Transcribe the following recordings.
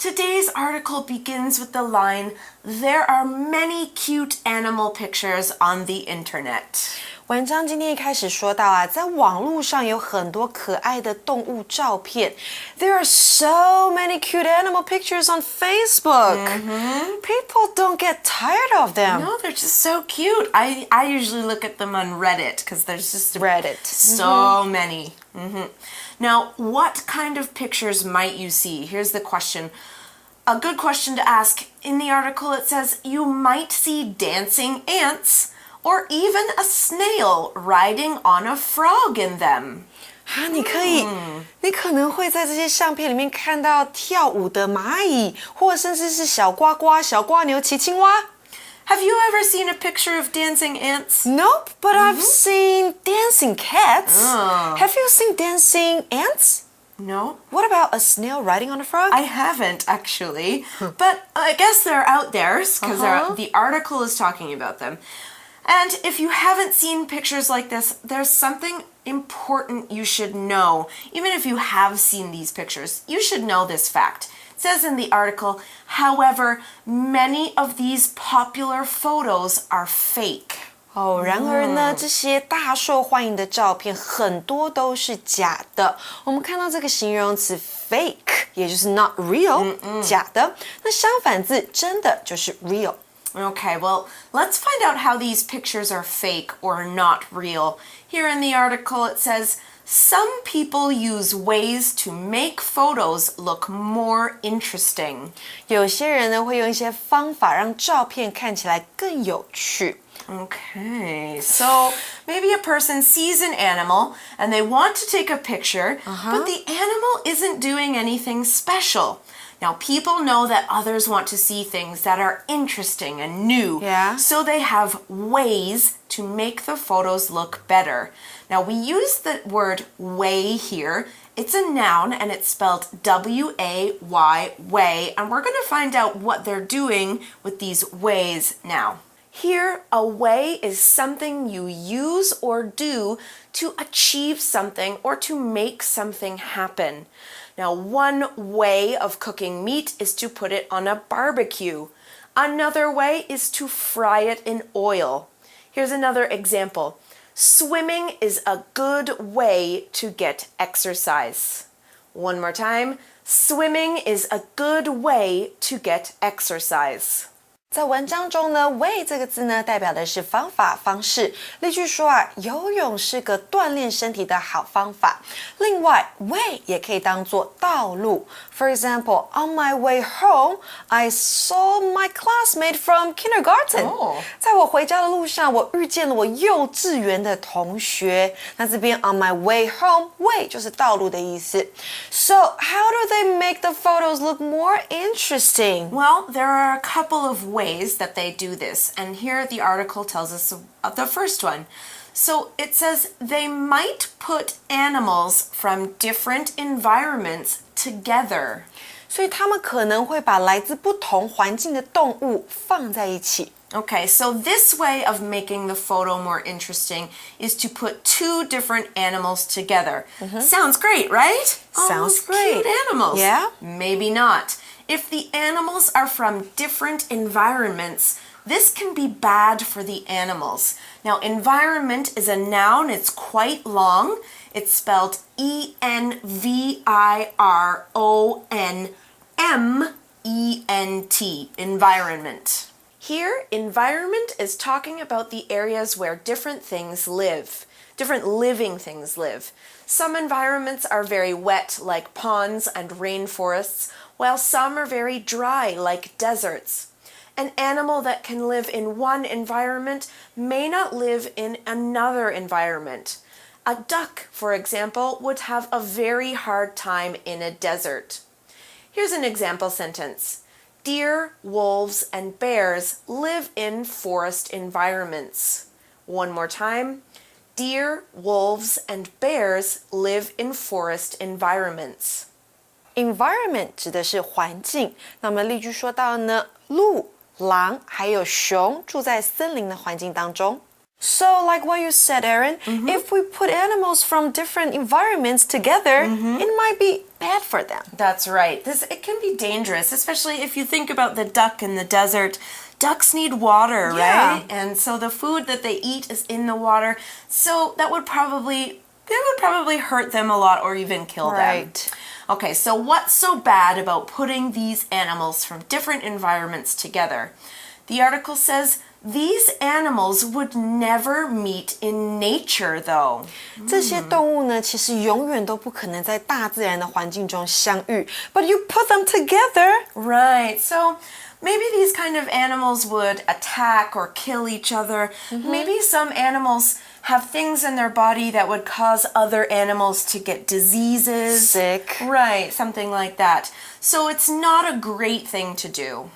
Today's article begins with the line, "There are many cute animal pictures on the internet." 文章今天一开始说到啊，在网络上有很多可爱的动物照片。There are so many cute animal pictures on Facebook. People don't get tired of them. No, they're just so cute. I usually look at them on Reddit because there's just Reddit. so many. Now, what kind of pictures might you see? Here's the question. A good question to ask. In the article, it says you might see dancing ants or even a snail riding on a frog in them. 你可能会在这些相片里面看到跳舞的蚂蚁，或甚至是小瓜瓜、小瓜牛骑青蛙。Have you ever seen a picture of dancing ants? Nope, but I've seen dancing cats. Have you seen dancing ants? No. What about a snail riding on a frog? I haven't actually, but I guess they're out there because the article is talking about them. And if you haven't seen pictures like this, there's something important you should know. Even if you have seen these pictures, you should know this fact. It says in the article, however, many of these popular photos are fake. 然而呢，这些大受欢迎的照片很多都是假的。我们看到这个形容词 fake， 也就是 not real， 假的。那相反字真的就是 real。Okay, well, let's find out how these pictures are fake or not real. Here in the article, it says, some people use ways to make photos look more interesting. 有些人呢会用一些方法让照片看起来更有趣。Okay, so maybe a person sees an animal and they want to take a picture, but the animal isn't doing anything special. Now, people know that others want to see things that are interesting and new, so they have ways to make the photos look better. Now, we use the word way here. It's a noun and it's spelled W-A-Y, way, and we're going to find out what they're doing with these ways now. Here, a way is something you use or do to achieve something or to make something happen. Now, one way of cooking meat is to put it on a barbecue. Another way is to fry it in oil. Here's another example. Swimming is a good way to get exercise. One more time. Swimming is a good way to get exercise. 在文章中呢 way 这个字呢代表的是方法方式。例句说啊，游泳是个锻炼身体的好方法。另外 way 也可以当作道路。For example, on my way home, I saw my classmate from kindergarten. 在我回家的路上，我遇见了我幼稚园的同学。那这边 on my way home, way 就是道路的意思。So, how do they make the photos look more interesting? Well, there are a couple of ways that they do this, and here the article tells us of the first one. So it says they might put animals from different environments together. 所以他们可能会把来自不同环境的动物放在一起。Okay, so this way of making the photo more interesting is to put two different animals together. Sounds great, right? Sounds great. Cute animals. Yeah? Maybe not. If the animals are from different environments, this can be bad for the animals. Now, environment is a noun. It's quite long. It's spelled E-N-V-I-R-O-N-M-E-N-T, environment. Here, environment is talking about the areas where different things live, different living things live. Some environments are very wet, like ponds and rainforests, while some are very dry, like deserts. An animal that can live in one environment may not live in another environment. A duck, for example, would have a very hard time in a desert. Here's an example sentence. Deer, wolves, and bears live in forest environments. One more time. Deer, wolves, and bears live in forest environments. Environment 指的是环境。那么例句说到呢，鹿、狼还有熊住在森林的环境当中。So, like what you said, Erin, if we put animals from different environments together, it might be bad for them. That's right. It can be dangerous, especially if you think about the duck in the desert. Ducks need water, Yeah. right? And so the food that they eat is in the water. So that would probably hurt them a lot or even kill them. Right. Okay, so what's so bad about putting these animals from different environments together? The article says these animals would never meet in nature, though. 这些动物呢，其实永远都不可能在大自然的环境中相遇。But you put them together. Right, so maybe these kind of animals would attack or kill each other. Maybe some animals have things in their body that would cause other animals to get diseases. Sick. Right, something like that. So it's not a great thing to do.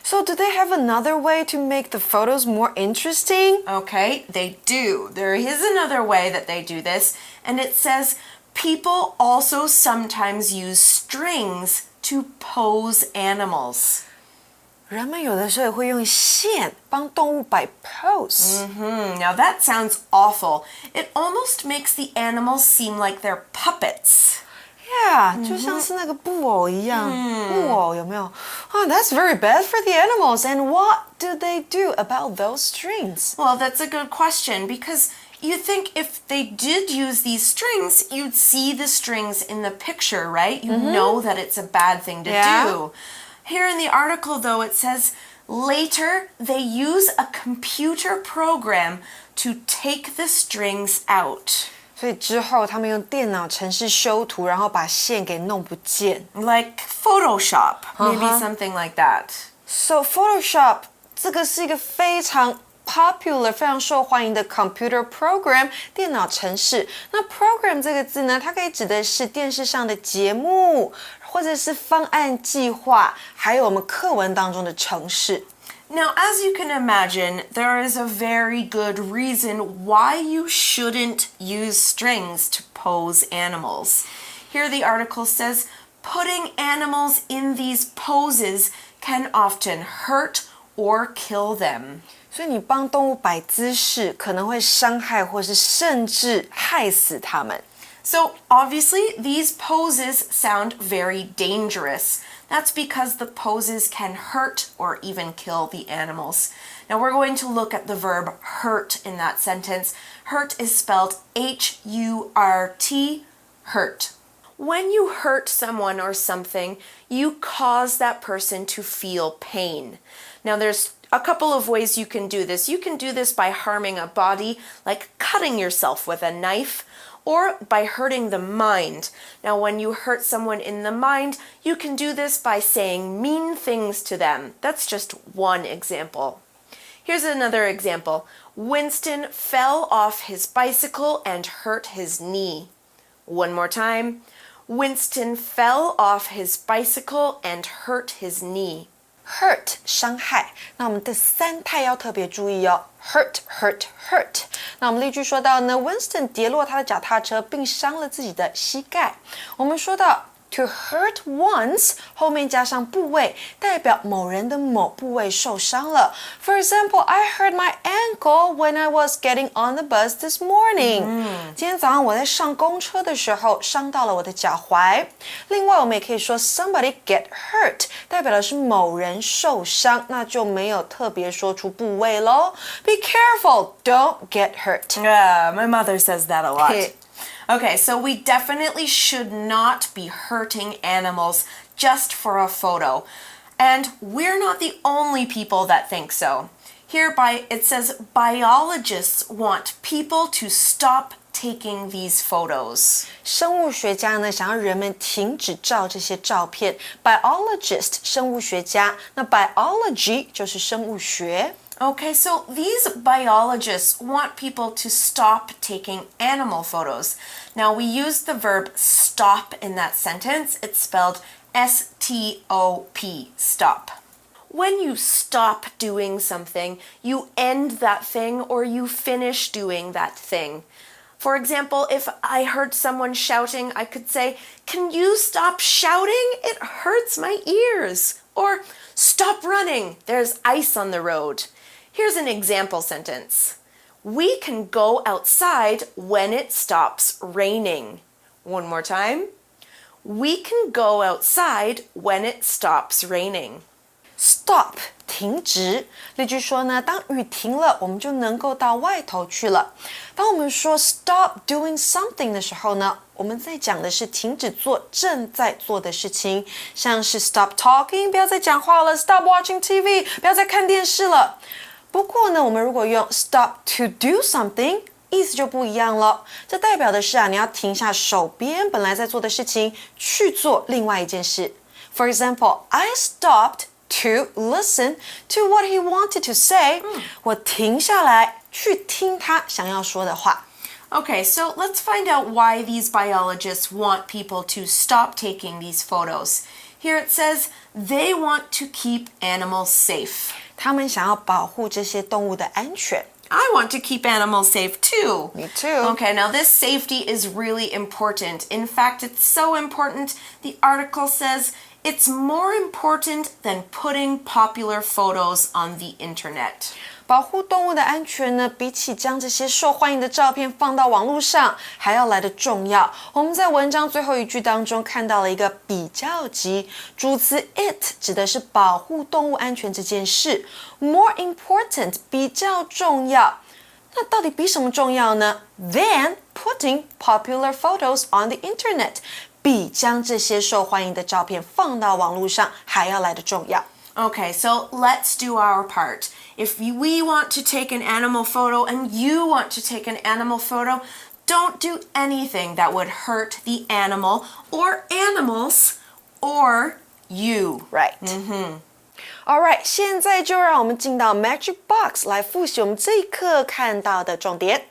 So do they have another way to make the photos more interesting? Okay, they do. There is another way that they do this, and it says people also sometimes use strings to pose animals. 人们有的时候也会用线帮动物摆 pose. Now that sounds awful. It almost makes the animals seem like they're puppets. Yeah, 就像是那个布偶一样，木偶有没有？ Oh, that's very bad for the animals. And what do they do about those strings? Well, that's a good question because you think if they did use these strings, you'd see the strings in the picture, right? You know that it's a bad thing to do. Here in the article, though, it says later they use a computer program to take the strings out. 所以之后他们用电脑程式修图，然后把线给弄不见。Like Photoshop, maybe something like that. So Photoshop 这个是一个非常 popular 非常受欢迎的 computer program 电脑程式。那 program 这个字呢，它可以指的是电视上的节目，或者是方案计划，还有我们课文当中的程式。Now, as you can imagine, there is a very good reason why you shouldn't use strings to pose animals. Here the article says, putting animals in these poses can often hurt or kill them. 所以你帮动物摆姿势，可能会伤害或是甚至害死它们。So obviously, these poses sound very dangerous. That's because the poses can hurt or even kill the animals. Now we're going to look at the verb hurt in that sentence. Hurt is spelled H-U-R-T, hurt. When you hurt someone or something, you cause that person to feel pain. Now there's a couple of ways you can do this. You can do this by harming a body, like cutting yourself with a knife, or by hurting the mind. Now, when you hurt someone in the mind, you can do this by saying mean things to them. That's just one example. Here's another example. Winston fell off his bicycle and hurt his knee. One more time. Winston fell off his bicycle and hurt his knee. Hurt 伤害，那我们的三态要特别注意哦。Hurt, hurt, hurt。那我们例句说到呢 ，Winston 跌落他的脚踏车，并伤了自己的膝盖。我们说到 to hurt once 后面加上部位，代表某人的某部位受伤了。For example, I hurt my ankle when I was getting on the bus this morning. 今天早上我在上公车的时候伤到了我的脚踝。另外，我们也可以说 somebody get hurt， 代表的是某人受伤，那就没有特别说出部位咯。Be careful, don't get hurt. Yeah, my mother says that a lot. Okay, so we definitely should not be hurting animals just for a photo. And we're not the only people that think so. Hereby, it says biologists want people to stop taking these photos. 生物学家呢，想要人们停止照这些照片。Biologist 生物学家，那 biology 就是生物学。Okay, so these biologists want people to stop taking animal photos. Now, we use the verb stop in that sentence. It's spelled S-T-O-P, stop. When you stop doing something, you end that thing or you finish doing that thing. For example, if I heard someone shouting, I could say, "Can you stop shouting? It hurts my ears." Or, "Stop running, there's ice on the road." Here's an example sentence. We can go outside when it stops raining. One more time. We can go outside when it stops raining. Stop 停止。例句说呢，当雨停了，我们就能够到外头去了。当我们说 stop doing something 的时候呢，我们在讲的是停止做正在做的事情，像是 stop talking 不要再讲话了 ，stop watching TV 不要再看电视了。不过呢，我们如果用 stop to do something，意思就不一样了。这代表的是你要停下手边本来在做的事情，去做另外一件事。For example, I stopped to listen to what he wanted to say. 我停下来去听他想要说的话。Okay, so let's find out why these biologists want people to stop taking these photos. Here it says they want to keep animals safe. 他们想要保护这些动物的安全。I want to keep animals safe too. Me too. Okay, now this safety is really important. In fact, it's so important. The article says it's more important than putting popular photos on the internet. 保护动物的安全呢，比起将这些受欢迎的照片放到网络上，还要来得重要。我们在文章最后一句当中看到了一个比较级，主词 it 指的是保护动物安全这件事 ，more important 比较重要。那到底比什么重要呢 ？Than putting popular photos on the internet， 比将这些受欢迎的照片放到网络上还要来得重要。Okay, so let's do our part. If we want to take an animal photo and you want to take an animal photo, don't do anything that would hurt the animal or animals or you. Right. Alright, 现在就让我们进到 Magic Box 来复习我们这一课看到的重点。